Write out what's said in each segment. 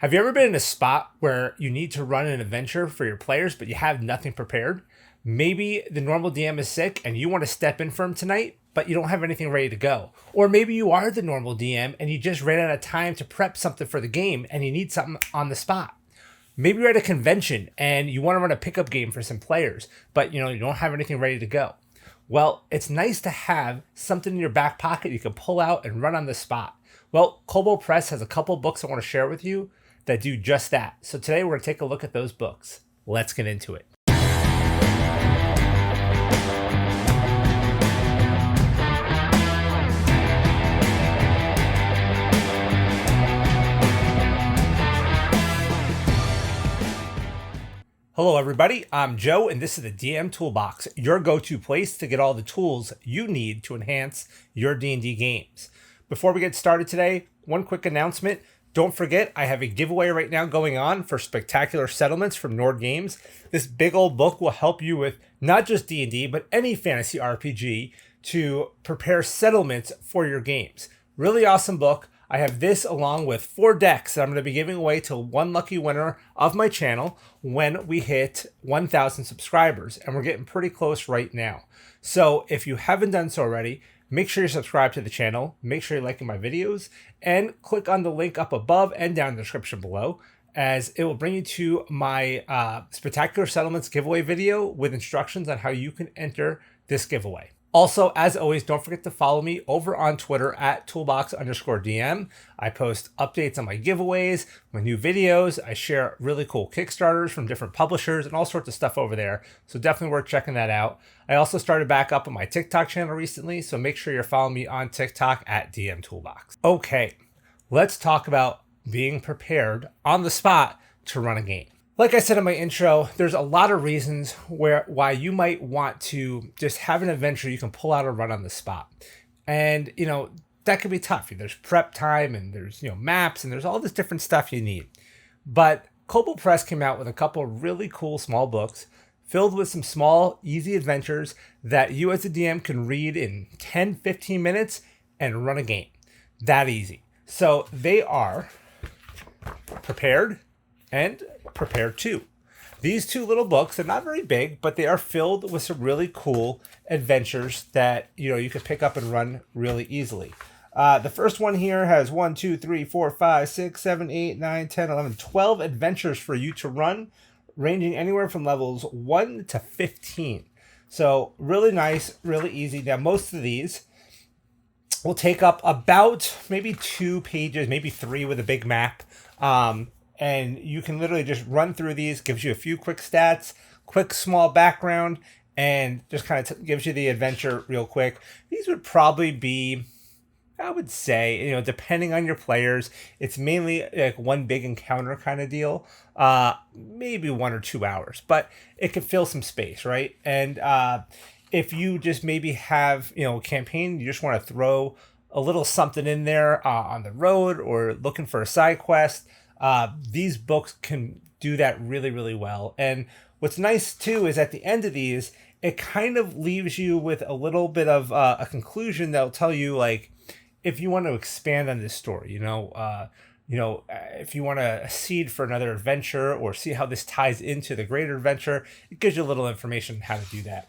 Have you ever been in a spot where you need to run an adventure for your players, but you have nothing prepared? Maybe the normal DM is sick and you want to step in for him tonight, but you don't have anything ready to go. Or maybe you are the normal DM and you just ran out of time to prep something for the game and you need something on the spot. Maybe you're at a convention and you want to run a pickup game for some players, but you don't have anything ready to go. Well, it's nice to have something in your back pocket you can pull out and run on the spot. Well, Kobold Press has a couple books I want to share with you that do just that. So today we're going to take a look at those books. Let's get into it. Hello everybody, I'm Joe and this is the DM Toolbox, your go-to place to get all the tools you need to enhance your D&D games. Before we get started today, one quick announcement. Don't forget, I have a giveaway right now going on for Spectacular Settlements from Nord Games. This big old book will help you with not just D&D, but any fantasy RPG to prepare settlements for your games. Really awesome book. I have this along with 4 decks that I'm going to be giving away to one lucky winner of my channel when we hit 1,000 subscribers. And we're getting pretty close right now. So if you haven't done so already, make sure you subscribe to the channel, make sure you're liking my videos, and click on the link up above and down in the description below, as it will bring you to my Spectacular Settlements giveaway video with instructions on how you can enter this giveaway. Also, as always, don't forget to follow me over on Twitter at toolbox_DM. I post updates on my giveaways, my new videos. I share really cool Kickstarters from different publishers and all sorts of stuff over there. So definitely worth checking that out. I also started back up on my TikTok channel recently, so make sure you're following me on TikTok at DM Toolbox. Okay, let's talk about being prepared on the spot to run a game. Like I said in my intro, there's a lot of reasons why you might want to just have an adventure you can pull out and run on the spot. And, that can be tough. There's prep time and there's, maps and there's all this different stuff you need. But Kobold Press came out with a couple of really cool small books filled with some small, easy adventures that you as a DM can read in 10, 15 minutes and run a game. That easy. So they are Prepared and Prepared 2. These 2 little books, they're not very big, but they are filled with some really cool adventures that you can pick up and run really easily. The first one here has 1, 2, 3, 4, 5, 6, 7, 8, 9, 10, 11, 12 adventures for you to run, ranging anywhere from levels 1 to 15. So really nice, really easy. Now most of these will take up about maybe 2 pages, maybe 3 with a big map. And you can literally just run through these, gives you a few quick stats, quick small background, and just kind of gives you the adventure real quick. These would probably be, I would say, depending on your players, it's mainly like one big encounter kind of deal, maybe 1 or 2 hours, but it could fill some space, right? And if you just maybe have, a campaign, you just want to throw a little something in there on the road or looking for a side quest, these books can do that really, really well. And what's nice too is at the end of these, it kind of leaves you with a little bit of a conclusion that'll tell you, like, if you want to expand on this story, if you want to seed for another adventure or see how this ties into the greater adventure, it gives you a little information on how to do that.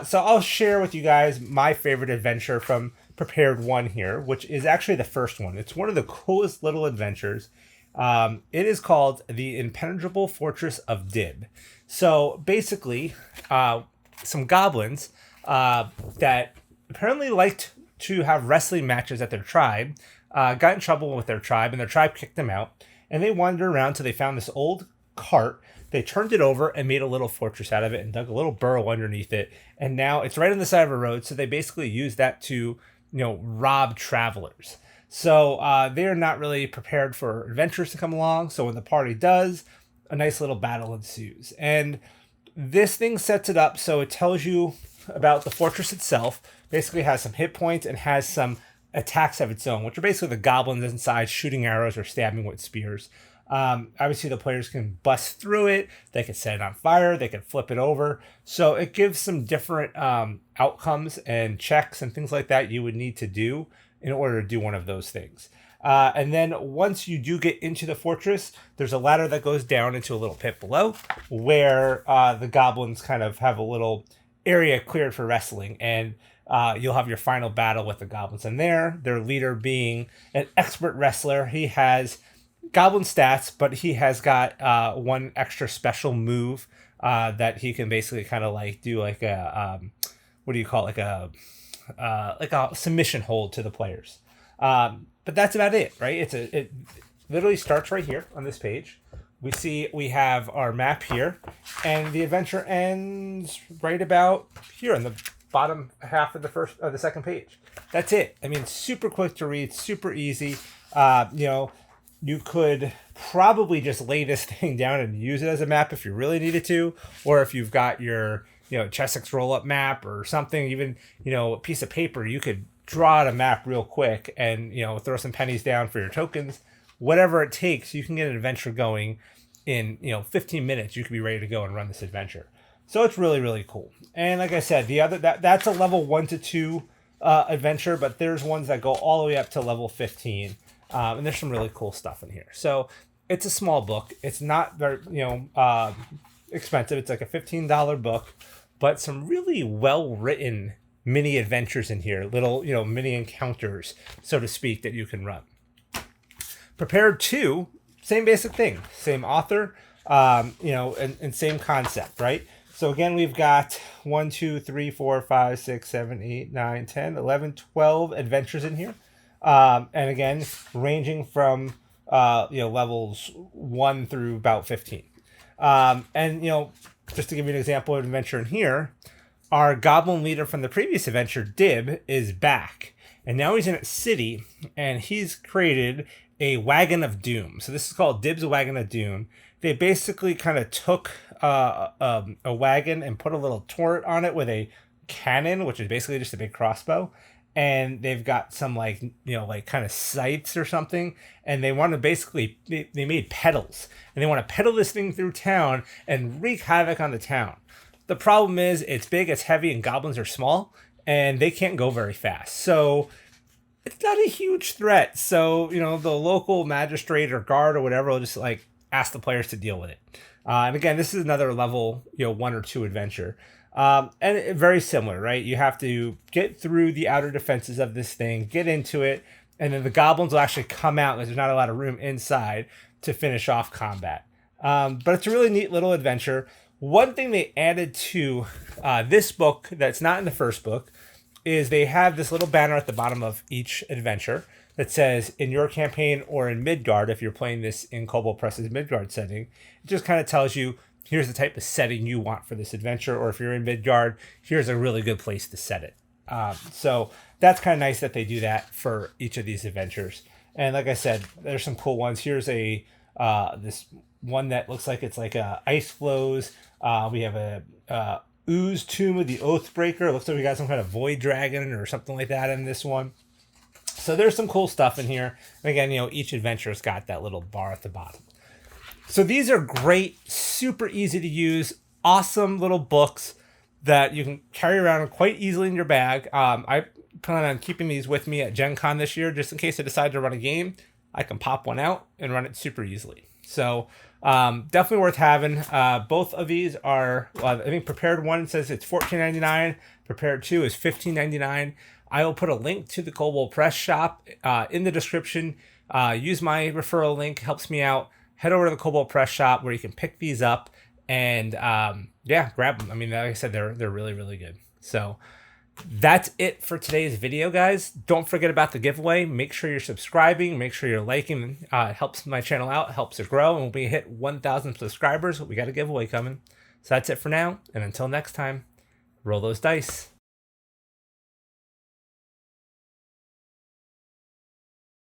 So I'll share with you guys my favorite adventure from Prepared 1 here, which is actually the first one. It's one of the coolest little adventures. It is called The Impenetrable Fortress of Dib. So basically, some goblins that apparently liked to have wrestling matches at their tribe got in trouble with their tribe, and their tribe kicked them out. And they wandered around till they found this old cart. They turned it over and made a little fortress out of it and dug a little burrow underneath it. And now it's right on the side of a road, so they basically use that to, rob travelers. So they're not really prepared for adventurers to come along. So when the party does, a nice little battle ensues. And this thing sets it up so it tells you about the fortress itself. Basically has some hit points and has some attacks of its own, which are basically the goblins inside shooting arrows or stabbing with spears. Obviously, the players can bust through it. They can set it on fire. They can flip it over. So it gives some different outcomes and checks and things like that you would need to do in order to do one of those things. And then once you do get into the fortress, there's a ladder that goes down into a little pit below where the goblins kind of have a little area cleared for wrestling. And you'll have your final battle with the goblins in there. Their leader being an expert wrestler. He has goblin stats, but he has got one extra special move that he can basically kind of like do like a what do you call it? Like a submission hold to the players. But that's about it, right? It literally starts right here on this page. We have our map here, and the adventure ends right about here on the bottom half of the second page. That's it. I mean, super quick to read, super easy. You could probably just lay this thing down and use it as a map if you really needed to, or if you've got your Chessex roll-up map or something, even a piece of paper, you could draw out a map real quick and throw some pennies down for your tokens. Whatever it takes, you can get an adventure going in 15 minutes. You could be ready to go and run this adventure. So it's really, really cool. And like I said, that's a level 1 to 2 adventure, but there's ones that go all the way up to level 15. And there's some really cool stuff in here. So it's a small book. It's not very expensive. It's like a $15 book, but some really well written mini adventures in here, little mini encounters, so to speak, that you can run. Prepared 2, same basic thing, same author, and same concept, right? So again, we've got 1, 2, 3, 4, 5, 6, 7, 8, 9, 10, 11, 12 adventures in here. And again, ranging from levels 1 through about 15. Just to give you an example of an adventure in here, our goblin leader from the previous adventure, Dib, is back. And now he's in a city, and he's created a wagon of doom. So this is called Dib's Wagon of Doom. They basically kind of took a wagon and put a little turret on it with a cannon, which is basically just a big crossbow. And they've got some like kind of sights or something. And they want to basically, they made pedals. And they want to pedal this thing through town and wreak havoc on the town. The problem is it's big, it's heavy, and goblins are small. And they can't go very fast. So it's not a huge threat. So, the local magistrate or guard or whatever will just like ask the players to deal with it. And again, this is another level, 1 or 2 adventure. Very similar, right? You have to get through the outer defenses of this thing, get into it, and then the goblins will actually come out because there's not a lot of room inside to finish off combat. But it's a really neat little adventure. One thing they added to this book that's not in the first book is they have this little banner at the bottom of each adventure that says, in your campaign or in Midgard, if you're playing this in Kobold Press's Midgard setting, it just kind of tells you, here's the type of setting you want for this adventure, or if you're in Midgard, here's a really good place to set it. So that's kind of nice that they do that for each of these adventures. And like I said, there's some cool ones. Here's this one that looks like it's like ice flows. We have a ooze tomb of the Oathbreaker. It looks like we got some kind of void dragon or something like that in this one. So there's some cool stuff in here. And again, each adventure's got that little bar at the bottom. So these are great, super easy to use, awesome little books that you can carry around quite easily in your bag. I plan on keeping these with me at Gen Con this year, just in case I decide to run a game. I can pop one out and run it super easily. So definitely worth having. Both of these are, I think Prepared 1 says it's $14.99. Prepared 2 is $15.99. I will put a link to the Kobold Press shop in the description. Use my referral link, helps me out. Head over to the Kobold Press shop where you can pick these up and grab them. I mean, like I said, they're really, really good. So that's it for today's video, guys. Don't forget about the giveaway. Make sure you're subscribing. Make sure you're liking. It helps my channel out. It helps it grow. And when we hit 1,000 subscribers, we got a giveaway coming. So that's it for now. And until next time, roll those dice.